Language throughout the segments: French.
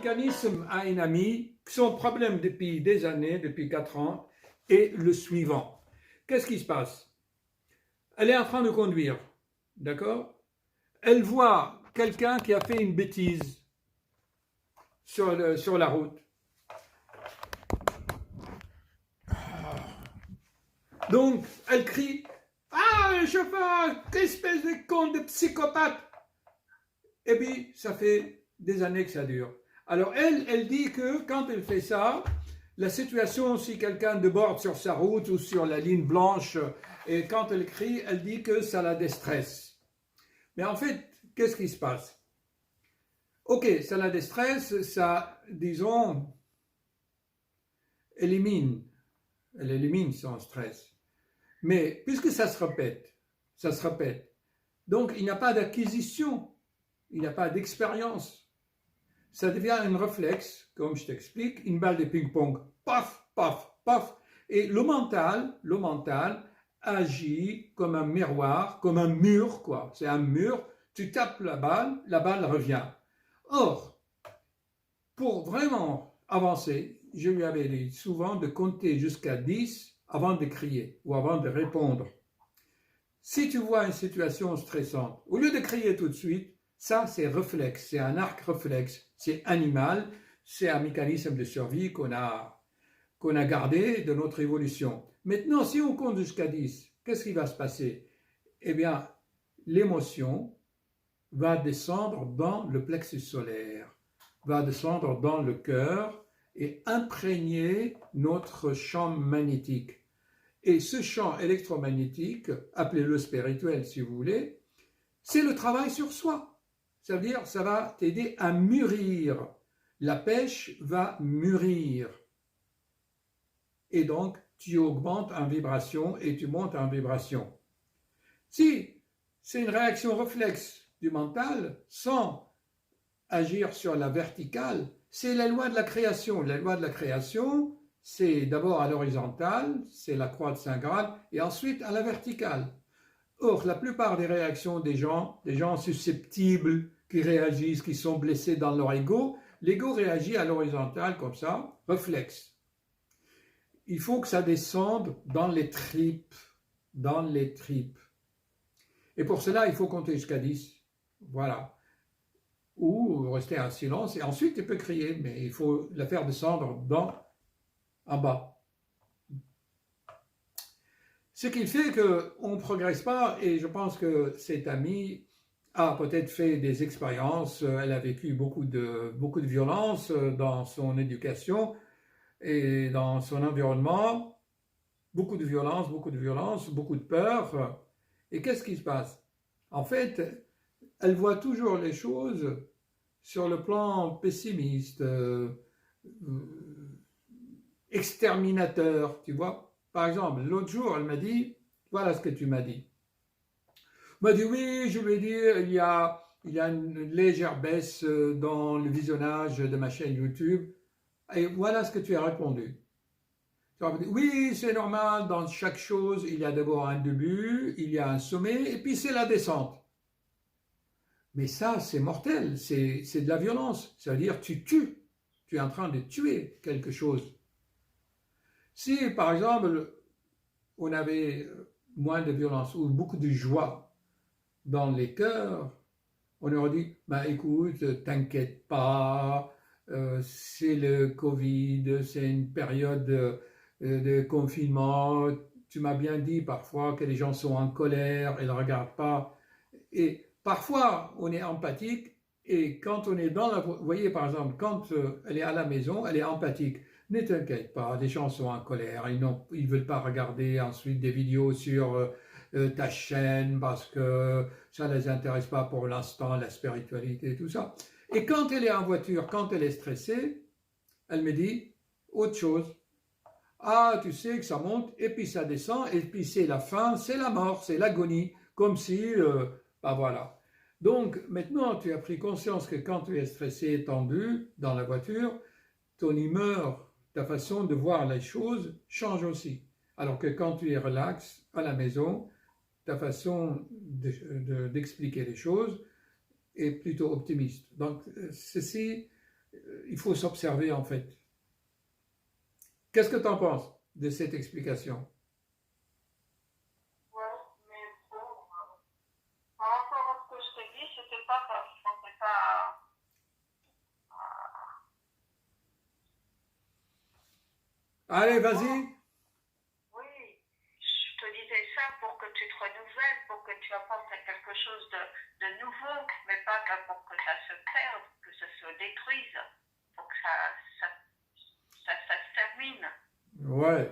mécanisme à une amie, son problème depuis des années, depuis 4 ans, est le suivant. Qu'est-ce qui se passe? Elle est en train de conduire, d'accord? Elle voit quelqu'un qui a fait une bêtise sur la route. Donc, elle crie: Ah, le chauffeur, quelle espèce de con, de psychopathe! Et puis, ça fait des années que ça dure. Alors, elle dit que quand elle fait ça, la situation, si quelqu'un déborde sur sa route ou sur la ligne blanche, et quand elle crie, elle dit que ça la déstresse. Mais en fait, qu'est-ce qui se passe? Ok, ça la déstresse, ça, disons, elle élimine son stress. Mais puisque ça se répète, donc il n'y a pas d'acquisition, il n'y a pas d'expérience. Ça devient un réflexe, comme je t'explique, une balle de ping-pong, paf, paf, paf. Et le mental agit comme un miroir, comme un mur, quoi. C'est un mur, tu tapes la balle revient. Or, pour vraiment avancer, je lui avais dit souvent de compter jusqu'à 10 avant de crier ou avant de répondre. Si tu vois une situation stressante, au lieu de crier tout de suite, ça c'est réflexe, c'est un arc réflexe, c'est animal, c'est un mécanisme de survie qu'on a gardé de notre évolution. Maintenant, si on compte jusqu'à 10, qu'est-ce qui va se passer? Eh bien, l'émotion va descendre dans le plexus solaire, va descendre dans le cœur et imprégner notre champ magnétique. Et ce champ électromagnétique, appelez-le spirituel si vous voulez, c'est le travail sur soi. Ça veut dire, ça va t'aider à mûrir. La pêche va mûrir. Et donc, tu augmentes en vibration et tu montes en vibration. Si c'est une réaction réflexe du mental, sans agir sur la verticale, c'est la loi de la création. La loi de la création, c'est d'abord à l'horizontale, c'est la croix de Saint Graal, et ensuite à la verticale. Or, la plupart des réactions des gens susceptibles, qui réagissent, qui sont blessés dans leur ego, l'ego réagit à l'horizontale comme ça, réflexe. Il faut que ça descende dans les tripes, Et pour cela, il faut compter jusqu'à 10. Voilà. Ou rester en silence, et ensuite tu peux crier, mais il faut la faire descendre en bas. Ce qui fait qu'on ne progresse pas, et je pense que cette amie a peut-être fait des expériences, elle a vécu beaucoup de violence dans son éducation et dans son environnement, beaucoup de violence, beaucoup de peur. Et qu'est-ce qui se passe? En fait, elle voit toujours les choses sur le plan pessimiste, exterminateur, tu vois. Par exemple, l'autre jour, elle m'a dit, voilà ce que tu m'as dit. Elle m'a dit, oui, je lui ai dit, il y a une légère baisse dans le visionnage de ma chaîne YouTube. Et voilà ce que tu as répondu. Tu as dit, oui, c'est normal, dans chaque chose, il y a d'abord un début, il y a un sommet, et puis c'est la descente. Mais ça, c'est mortel, c'est de la violence. C'est-à-dire, tu tues, tu es en train de tuer quelque chose. Si, par exemple, on avait moins de violence ou beaucoup de joie dans les cœurs, on aurait dit, bah, écoute, t'inquiète pas, c'est le Covid, c'est une période de confinement, tu m'as bien dit parfois que les gens sont en colère, ils ne regardent pas. Et parfois, on est empathique, et quand on est dans la... Vous voyez, par exemple, quand elle est à la maison, elle est empathique. Ne t'inquiète pas, les gens sont en colère, ils ne veulent pas regarder ensuite des vidéos sur ta chaîne parce que ça ne les intéresse pas pour l'instant, la spiritualité et tout ça. Et quand elle est en voiture, quand elle est stressée, elle me dit autre chose. Ah, tu sais que ça monte, et puis ça descend, et puis c'est la fin, c'est la mort, c'est l'agonie, comme si... ben voilà. Donc, maintenant, tu as pris conscience que quand tu es stressé, tendu dans la voiture, ton humeur, ta façon de voir les choses change aussi. Alors que quand tu es relax à la maison, ta façon d'expliquer les choses est plutôt optimiste. Donc, ceci il faut s'observer en fait. Qu'est-ce que tu en penses de cette explication? Ouais, mais bon, par rapport à ce que je t'ai dit, c'était pas ça. Je pensais pas Allez, vas-y. Oui, je te disais ça pour que tu te renouvelles, pour que tu apportes quelque chose de nouveau, mais pas pour que ça se perde, que ça se détruise, pour que ça se termine. Ouais.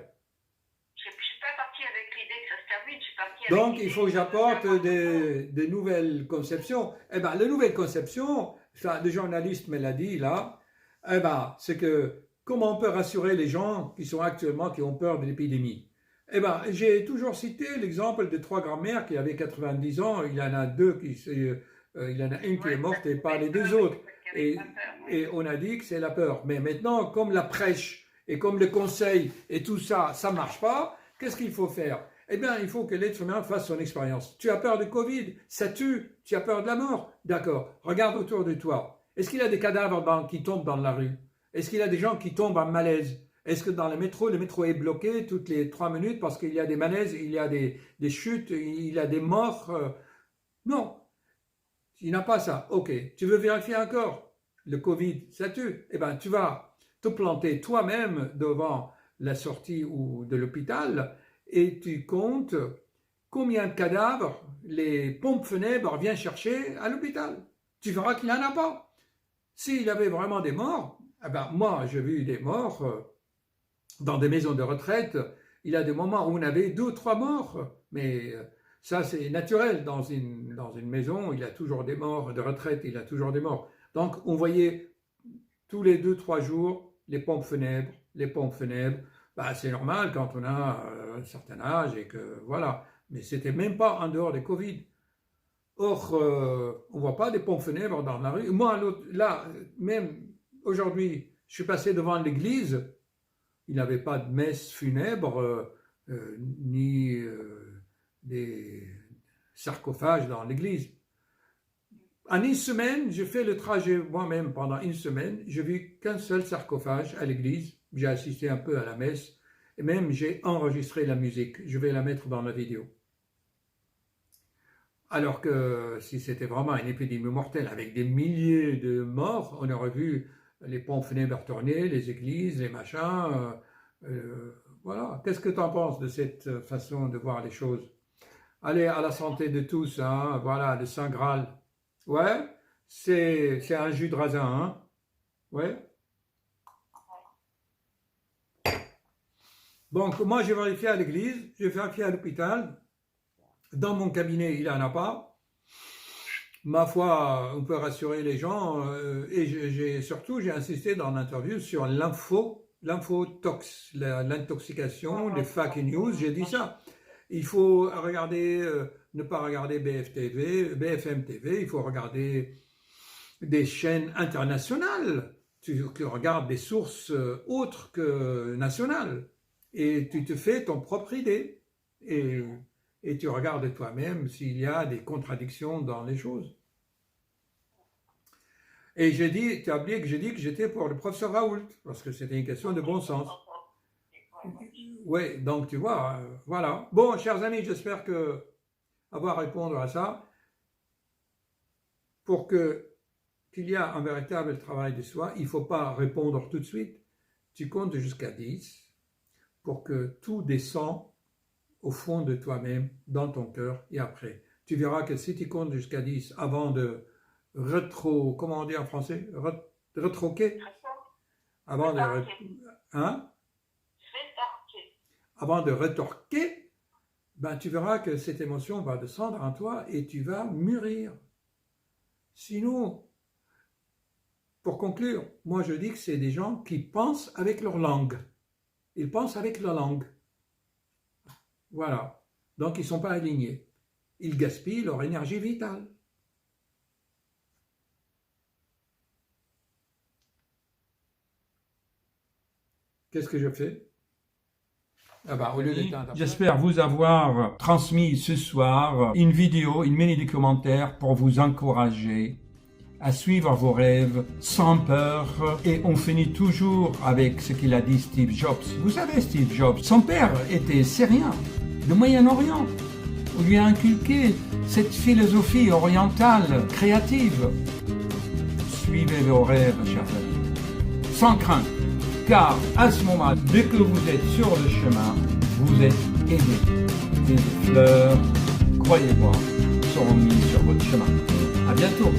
Je suis pas partie avec l'idée que ça se termine, je suis partie avec Donc, l'idée il faut que j'apporte de des nouvelles conceptions. Eh bien, les nouvelles conceptions, ça, le journaliste me l'a dit là, eh ben, c'est que comment on peut rassurer les gens qui sont actuellement, qui ont peur de l'épidémie? Eh bien, j'ai toujours cité l'exemple de 3 grand-mères qui avaient 90 ans, il y en a deux il y en a une qui est morte et pas les deux autres. Et on a dit que c'est la peur. Mais maintenant, comme la prêche et comme le conseil et tout ça, ça ne marche pas, qu'est-ce qu'il faut faire? Eh bien, il faut que l'être humain fasse son expérience. Tu as peur de Covid, ça tue. Tu as peur de la mort, d'accord. Regarde autour de toi. Est-ce qu'il y a des cadavres qui tombent dans la rue? Est-ce qu'il y a des gens qui tombent en malaise? Est-ce que dans le métro est bloqué toutes les 3 minutes parce qu'il y a des malaises, il y a des chutes, il y a des morts? Non, il n'y a pas ça. Ok, tu veux vérifier encore? Le Covid, ça tue. Eh bien, tu vas te planter toi-même devant la sortie ou de l'hôpital et tu comptes combien de cadavres les pompes funèbres viennent chercher à l'hôpital. Tu verras qu'il n'y en a pas. S'il y avait vraiment des morts, eh ben, moi j'ai vu des morts dans des maisons de retraite. Il y a des moments où on avait 2 ou 3 morts, mais ça c'est naturel. Dans une maison, il y a toujours des morts de retraite, il y a toujours des morts. Donc on voyait tous les 2-3 jours les pompes funèbres. Bah, c'est normal quand on a un certain âge et que voilà. Mais c'était même pas en dehors des Covid. Or, on voit pas des pompes funèbres dans la rue. Moi, là, même aujourd'hui, je suis passé devant l'église. Il n'y avait pas de messe funèbre ni des sarcophages dans l'église. En une semaine, j'ai fait le trajet moi-même pendant une semaine. Je n'ai vu qu'un seul sarcophage à l'église. J'ai assisté un peu à la messe et même j'ai enregistré la musique. Je vais la mettre dans la vidéo. Alors que si c'était vraiment une épidémie mortelle avec des milliers de morts, on aurait vu les pompes funèbres tourner, les églises, les machins. Voilà. Qu'est-ce que tu en penses de cette façon de voir les choses? Allez, à la santé de tous, hein. Voilà, le Saint Graal. Ouais, c'est un jus de raisin, hein? Ouais. Donc, moi, j'ai vérifié à l'église, j'ai vérifié à l'hôpital. Dans mon cabinet, il n'y en a pas. Ma foi, on peut rassurer les gens. Et surtout, j'ai insisté dans l'interview sur l'infotox, l'intoxication, les fake news. J'ai dit ça. Il faut regarder, ne pas regarder BFM TV, il faut regarder des chaînes internationales. Tu regardes des sources autres que nationales. Et tu te fais ton propre idée. Et tu regardes toi-même s'il y a des contradictions dans les choses. Et j'ai dit, tu as oublié que j'ai dit que j'étais pour le professeur Raoult, parce que c'était une question de bon sens. Oui, donc tu vois, voilà. Bon, chers amis, j'espère avoir répondu à ça. Pour qu'il y ait un véritable travail de soi, il ne faut pas répondre tout de suite. Tu comptes jusqu'à 10 pour que tout descend au fond de toi-même, dans ton cœur, et après. Tu verras que si tu comptes jusqu'à 10 avant de comment on dit en français? Retroquer? Avant de... Hein? Avant de retorquer, ben, tu verras que cette émotion va descendre en toi et tu vas mûrir. Sinon, pour conclure, moi je dis que c'est des gens qui pensent avec leur langue. Ils pensent avec la langue. Voilà. Donc ils ne sont pas alignés. Ils gaspillent leur énergie vitale. Qu'est-ce que je fais? Ah bah, au lieu j'espère vous avoir transmis ce soir une vidéo, une mini documentaire pour vous encourager à suivre vos rêves sans peur. Et on finit toujours avec ce qu'il a dit Steve Jobs. Vous savez, Steve Jobs, son père était syrien, du Moyen-Orient. On lui a inculqué cette philosophie orientale créative. Suivez vos rêves, chers amis, sans crainte, car à ce moment, dès que vous êtes sur le chemin, vous êtes aidé. Des fleurs, croyez-moi, seront mises sur votre chemin. À bientôt.